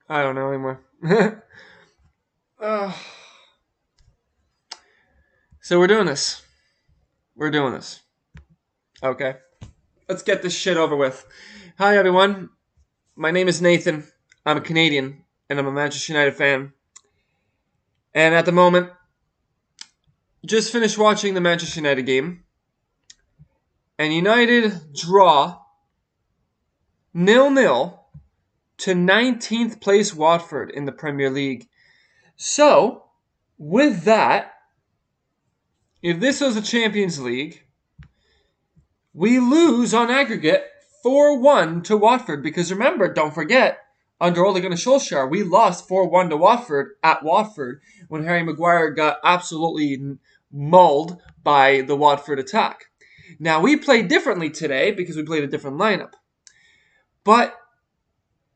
I don't know anymore. uh, so we're doing this. We're doing this. Okay. Let's get this shit over with. Hi, everyone. My name is Nathan. I'm a Canadian, and I'm a Manchester United fan. And at the moment, just finished watching the Manchester United game. And United draw 0-0 to 19th place Watford in the Premier League. So, with that, if this was a Champions League, we lose on aggregate 4-1 to Watford. Because remember, don't forget, under Ole Gunnar Solskjaer, we lost 4-1 to Watford at Watford when Harry Maguire got absolutely mauled by the Watford attack. Now, we played differently today because we played a different lineup. But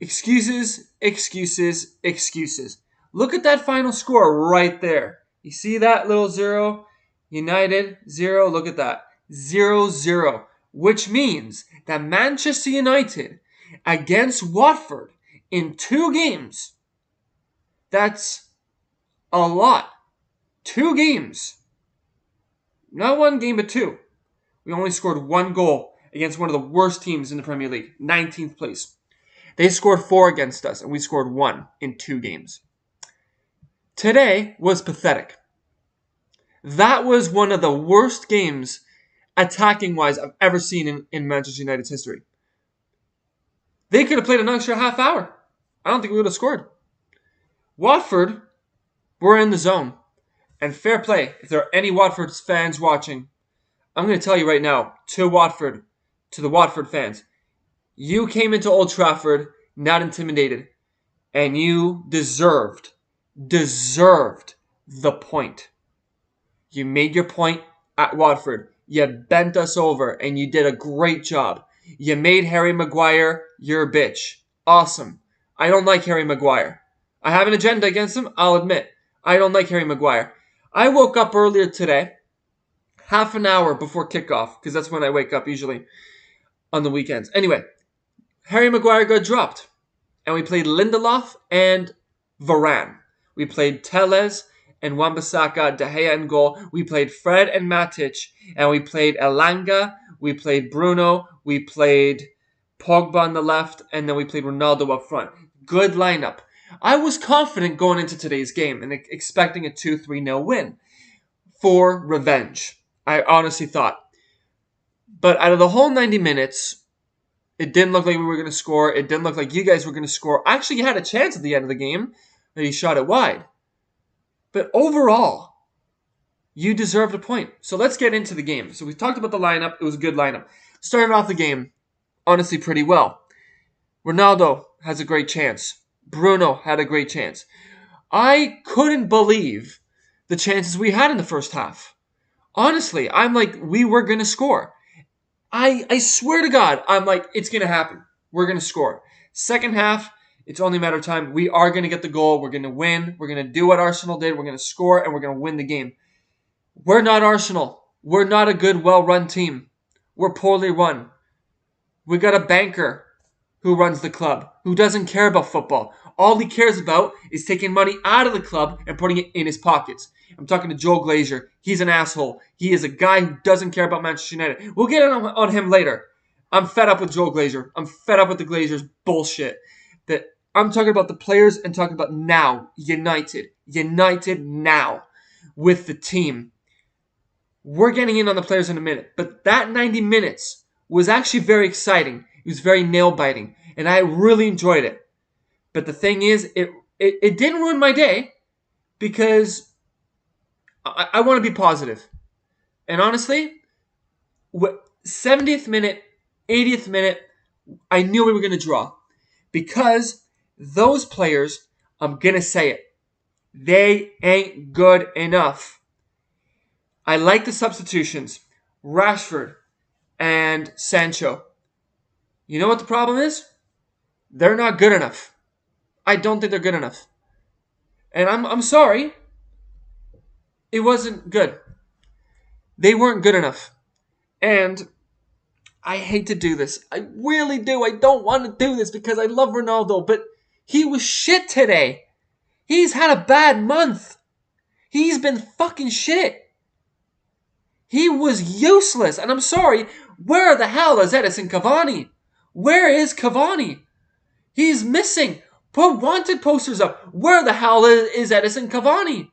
excuses, excuses, excuses. Look at that final score right there. You see that little 0? United 0. Look at that. 0-0. Which means that Manchester United against Watford in 2 games, that's a lot. 2 games. Not 1 game, but 2. We only scored 1 goal against one of the worst teams in the Premier League, 19th place. They scored 4 against us, and we scored 1 in 2 games. Today was pathetic. That was one of the worst games, attacking-wise, I've ever seen in Manchester United's history. They could have played an extra half hour. I don't think we would have scored. Watford were in the zone. And fair play, if there are any Watford fans watching, I'm going to tell you right now, to the Watford fans, you came into Old Trafford not intimidated, and you deserved the point. You made your point at Watford. You bent us over, and you did a great job. You made Harry Maguire your bitch. Awesome. I don't like Harry Maguire. I have an agenda against him, I'll admit. I don't like Harry Maguire. I woke up earlier today, half an hour before kickoff, because that's when I wake up usually on the weekends. Anyway, Harry Maguire got dropped, and we played Lindelof and Varane. We played Telles and Wan-Bissaka, De Gea in goal. We played Fred and Matic, and we played Elanga. We played Bruno. We played Pogba on the left, and then we played Ronaldo up front. Good lineup. I was confident going into today's game and expecting a 2-3-0 win for revenge. I honestly thought. But out of the whole 90 minutes, it didn't look like we were going to score. It didn't look like you guys were going to score. Actually, you had a chance at the end of the game that you shot it wide. But overall, you deserved a point. So let's get into the game. So we talked about the lineup. It was a good lineup. Started off the game, honestly, pretty well. Ronaldo has a great chance. Bruno had a great chance. I couldn't believe the chances we had in the first half. Honestly, I'm like, we were going to score. I swear to God, I'm like, it's going to happen. We're going to score. Second half, it's only a matter of time. We are going to get the goal. We're going to win. We're going to do what Arsenal did. We're going to score, and we're going to win the game. We're not Arsenal. We're not a good, well-run team. We're poorly run. We got a banker who runs the club, who doesn't care about football. All he cares about is taking money out of the club and putting it in his pockets. I'm talking to Joel Glazer. He's an asshole. He is a guy who doesn't care about Manchester United. We'll get on him later. I'm fed up with Joel Glazer. I'm fed up with the Glazers' bullshit. That I'm talking about the players and talking about now. United now with the team. We're getting in on the players in a minute. But that 90 minutes was actually very exciting. It was very nail-biting. And I really enjoyed it. But the thing is, it didn't ruin my day because I want to be positive. And honestly, 70th minute, 80th minute, I knew we were going to draw. Because those players, I'm going to say it, they ain't good enough. I like the substitutions. Rashford and Sancho. You know what the problem is? They're not good enough. I don't think they're good enough. And I'm sorry. It wasn't good. They weren't good enough. And I hate to do this. I really do. I don't want to do this because I love Ronaldo. But He was shit today. He's had a bad month. He's been fucking shit. He was useless. And I'm sorry, where the hell is Edison Cavani? Where is Cavani? He's missing. Put wanted posters up. Where the hell is Edison Cavani?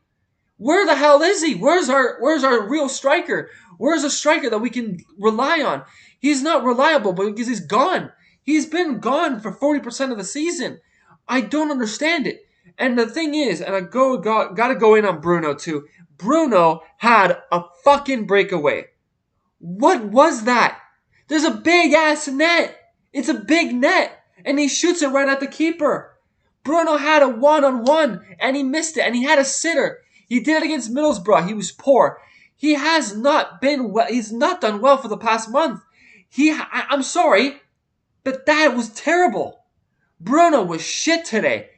Where the hell is he? Where's our real striker? Where's a striker that we can rely on? He's not reliable because he's gone. He's been gone for 40% of the season. I don't understand it. And the thing is, and I gotta go in on Bruno too. Bruno had a fucking breakaway. What was that? There's a big ass net. It's a big net. And he shoots it right at the keeper. Bruno had a one-on-one and he missed it. And he had a sitter. He did it against Middlesbrough. He was poor. He has not been well. He's not done well for the past month. I'm sorry, but that was terrible. Bruno was shit today.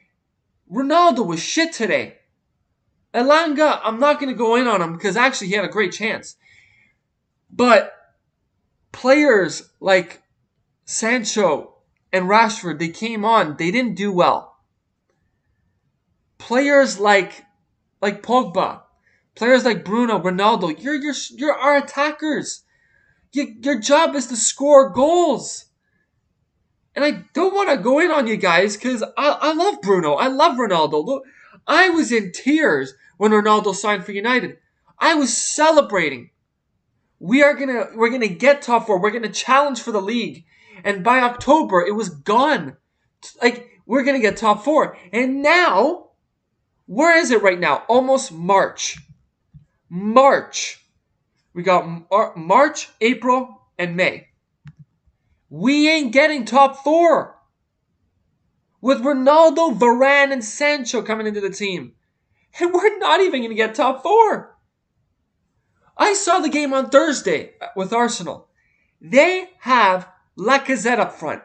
Ronaldo was shit today. Elanga, I'm not going to go in on him because actually he had a great chance. But players like Sancho and Rashford, they came on. They didn't do well. Players like Pogba, players like Bruno, Ronaldo, you're our attackers. Your job is to score goals. And I don't want to go in on you guys because I love Bruno. I love Ronaldo. Look, I was in tears when Ronaldo signed for United. I was celebrating. We're gonna get top four. We're gonna challenge for the league. And by October, it was gone. Like, we're gonna get top four. And now, where is it right now? Almost March. We got March, April, and May. We ain't getting top four. With Ronaldo, Varane, and Sancho coming into the team. And we're not even going to get top four. I saw the game on Thursday with Arsenal. They have Lacazette up front.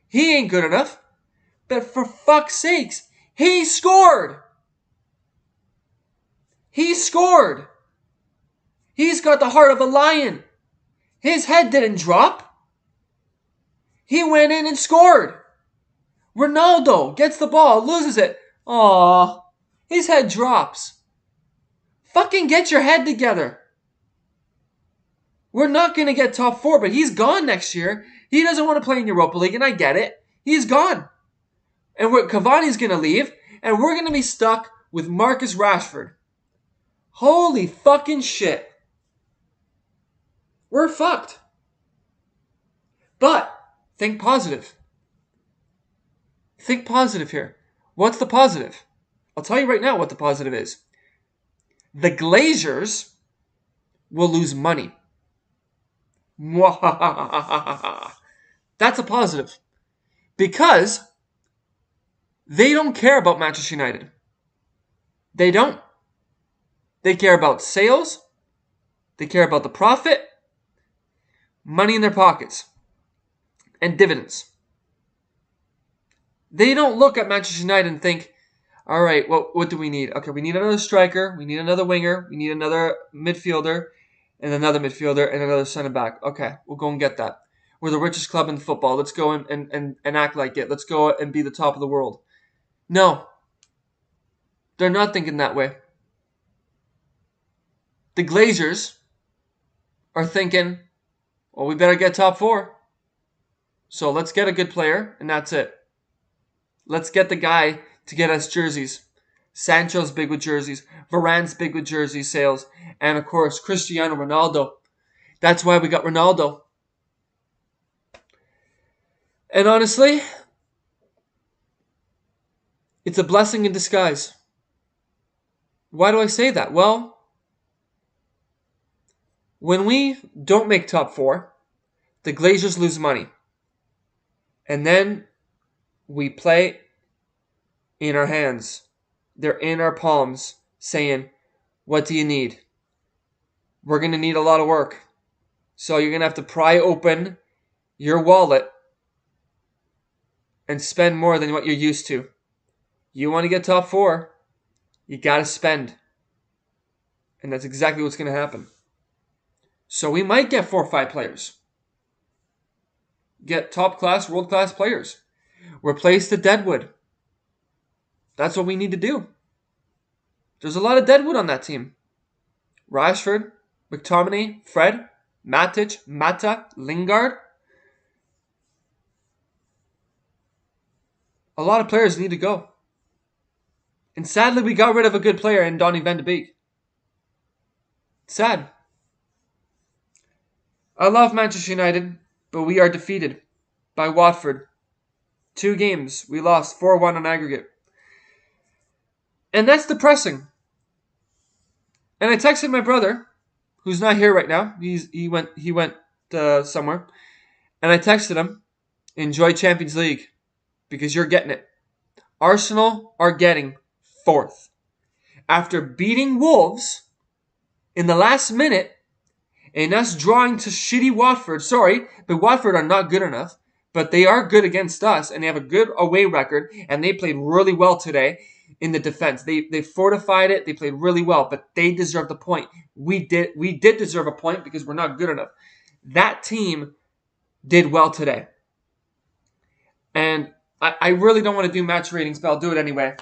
He ain't good enough. But for fuck's sakes, he scored. He scored. He's got the heart of a lion. His head didn't drop. He went in and scored. Ronaldo gets the ball, loses it. Aww. His head drops. Fucking get your head together. We're not going to get top four, but he's gone next year. He doesn't want to play in Europa League, and I get it. He's gone. And Cavani's going to leave, and we're going to be stuck with Marcus Rashford. Holy fucking shit. We're fucked. But think positive. Think positive here. What's the positive? I'll tell you right now what the positive is. The Glazers will lose money. That's a positive. Because they don't care about Manchester United. They don't. They care about sales. They care about the profit. Money in their pockets. And dividends. They don't look at Manchester United and think, all right, what do we need? Okay, we need another striker. We need another winger. We need another midfielder. And another midfielder. And another center back. Okay, we'll go and get that. We're the richest club in football. Let's go and act like it. Let's go and be the top of the world. No. They're not thinking that way. The Glazers are thinking, well, we better get top four. So let's get a good player, and that's it. Let's get the guy to get us jerseys. Sancho's big with jerseys. Varane's big with jersey sales. And, of course, Cristiano Ronaldo. That's why we got Ronaldo. And honestly, it's a blessing in disguise. Why do I say that? Well, when we don't make top four, the Glazers lose money. And then we play in our hands. They're in our palms saying, what do you need? We're going to need a lot of work. So you're going to have to pry open your wallet and spend more than what you're used to. You want to get top four, you got to spend. And that's exactly what's going to happen. So we might get 4 or 5 players. Get top-class, world-class players. Replace the deadwood. That's what we need to do. There's a lot of deadwood on that team. Rashford, McTominay, Fred, Matic, Mata, Lingard. A lot of players need to go. And sadly, we got rid of a good player in Donny van de Beek. Sad. I love Manchester United, but we are defeated by Watford. 2 games. We lost 4-1 on aggregate. And that's depressing. And I texted my brother, who's not here right now. He went somewhere. And I texted him, enjoy Champions League because you're getting it. Arsenal are getting 4th. After beating Wolves in the last minute and us drawing to shitty Watford. Sorry, but Watford are not good enough. But they are good against us, and they have a good away record, and they played really well today in the defense. They fortified it. They played really well, but they deserve the point. We did deserve a point because we're not good enough. That team did well today. And I really don't want to do match ratings, but I'll do it anyway.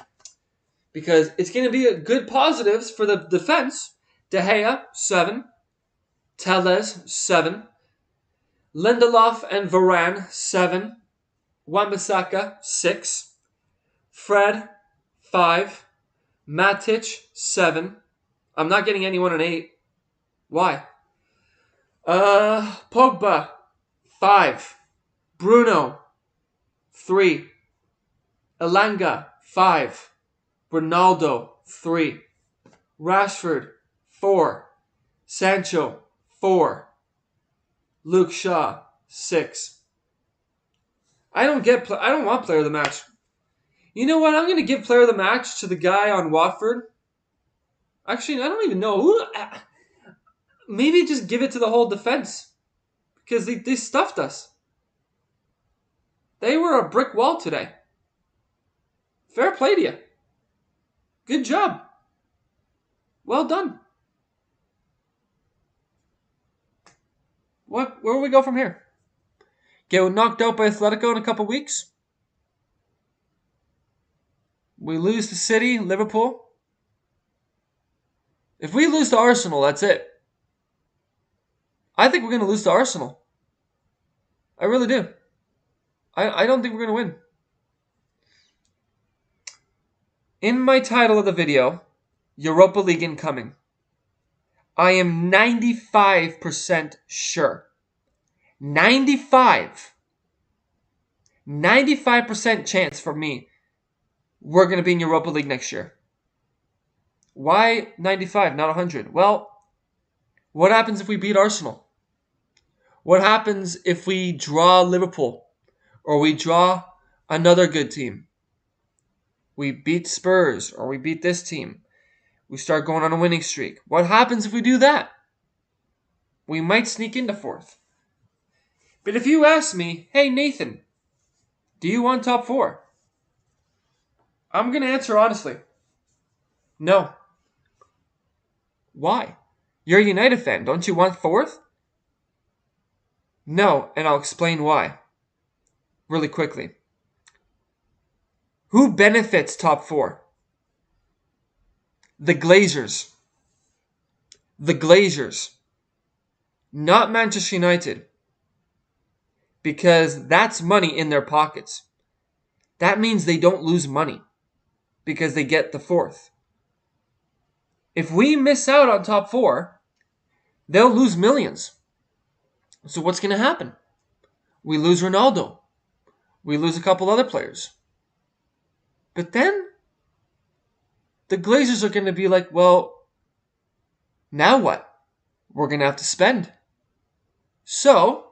Because it's going to be a good positives for the defense. De Gea, 7. Telles, 7. Lindelof and Varane, 7. Wan-Bissaka, 6. Fred, 5. Matic, 7. I'm not getting anyone an 8. Why? Pogba, 5. Bruno, 3. Elanga, 5. Ronaldo, 3. Rashford, 4. Sancho, 4. Luke Shaw, 6. I don't want player of the match. You know what? I'm going to give player of the match to the guy on Watford. Actually, I don't even know who. Maybe just give it to the whole defense because they stuffed us. They were a brick wall today. Fair play to you. Good job. Well done. Where will we go from here? Get knocked out by Atletico in a couple weeks? We lose to City, Liverpool? If we lose to Arsenal, that's it. I think we're going to lose to Arsenal. I really do. I don't think we're going to win. In my title of the video, Europa League incoming. I am 95% sure. 95% chance for me we're going to be in Europa League next year. Why 95, not 100? Well, what happens if we beat Arsenal? What happens if we draw Liverpool? Or we draw another good team? We beat Spurs, or we beat this team. We start going on a winning streak. What happens if we do that? We might sneak into 4th. But if you ask me, hey Nathan, do you want top 4? I'm going to answer honestly. No. Why? You're a United fan. Don't you want 4th? No, and I'll explain why. Really quickly. Who benefits top 4? The Glazers. The Glazers. Not Manchester United. Because that's money in their pockets. That means they don't lose money. Because they get the 4th. If we miss out on top 4, they'll lose millions. So what's going to happen? We lose Ronaldo. We lose a couple other players. But then, the Glazers are going to be like, well, now what? We're going to have to spend. So,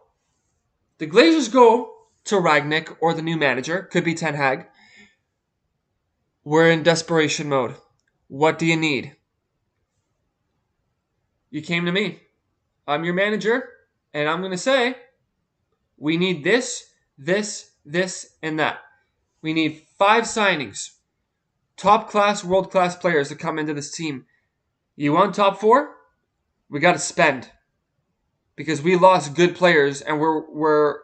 the Glazers go to Ragnick or the new manager, could be Ten Hag. We're in desperation mode. What do you need? You came to me. I'm your manager, and I'm going to say, we need this, this, this, and that. We need 5 signings. Top-class, world-class players to come into this team. You want top 4? We got to spend. Because we lost good players, and we're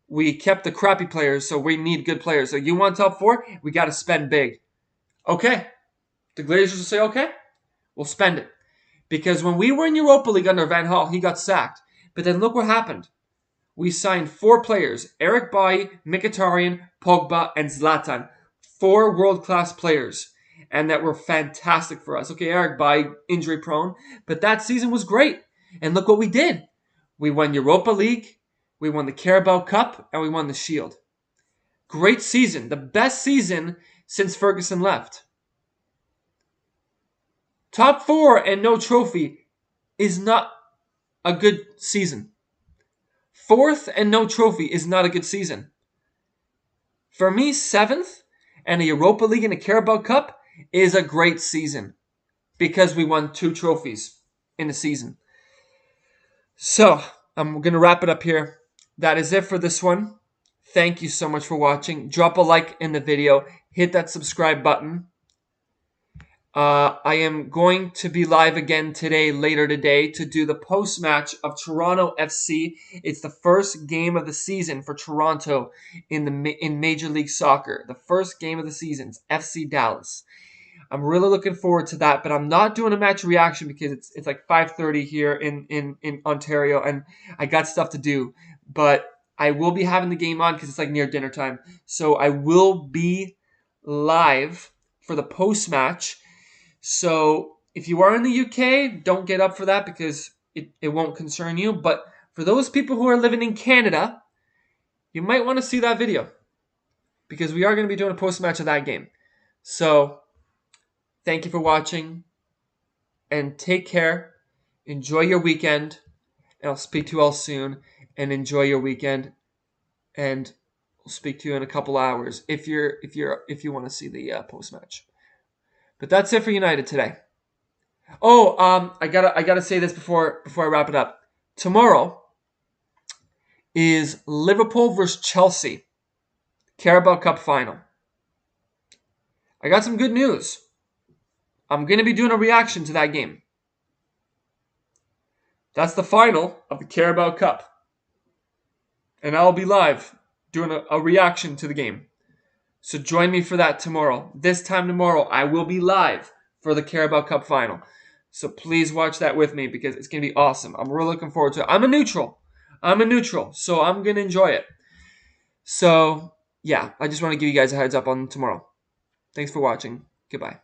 We kept the crappy players, so we need good players. So you want top four? We got to spend big. Okay. The Glazers will say, okay, we'll spend it. Because when we were in Europa League under Van Gaal, he got sacked. But then look what happened. We signed 4 players. Eric Bailly, Mkhitaryan, Pogba, and Zlatan. 4 world-class players. And that were fantastic for us. Okay, Eric Bailly, injury prone. But that season was great. And look what we did. We won Europa League. We won the Carabao Cup. And we won the Shield. Great season. The best season since Ferguson left. Top 4 and no trophy is not a good season. 4th and no trophy is not a good season. For me, 7th and a Europa League and a Carabao Cup is a great season because we won 2 trophies in the season. So, I'm going to wrap it up here. That is it for this one. Thank you so much for watching. Drop a like in the video. Hit that subscribe button. I am going to be live again later today, to do the post-match of Toronto FC. It's the first game of the season for Toronto in Major League Soccer. The first game of the season is FC Dallas. I'm really looking forward to that, but I'm not doing a match reaction because it's like 5:30 here in Ontario, and I got stuff to do. But I will be having the game on because it's like near dinner time. So I will be live for the post-match. So if you are in the UK, don't get up for that because it won't concern you. But for those people who are living in Canada, you might want to see that video because we are going to be doing a post-match of that game. So thank you for watching and take care. Enjoy your weekend. And I'll speak to you all soon. And enjoy your weekend. And I'll speak to you in a couple hours if you want to see the post-match. But that's it for United today. Oh, I gotta say this before I wrap it up. Tomorrow is Liverpool versus Chelsea, Carabao Cup final. I got some good news. I'm gonna be doing a reaction to that game. That's the final of the Carabao Cup, and I'll be live doing a reaction to the game. So join me for that tomorrow. This time tomorrow, I will be live for the Carabao Cup final. So please watch that with me because it's going to be awesome. I'm really looking forward to it. I'm a neutral, so I'm going to enjoy it. So, yeah, I just want to give you guys a heads up on tomorrow. Thanks for watching. Goodbye.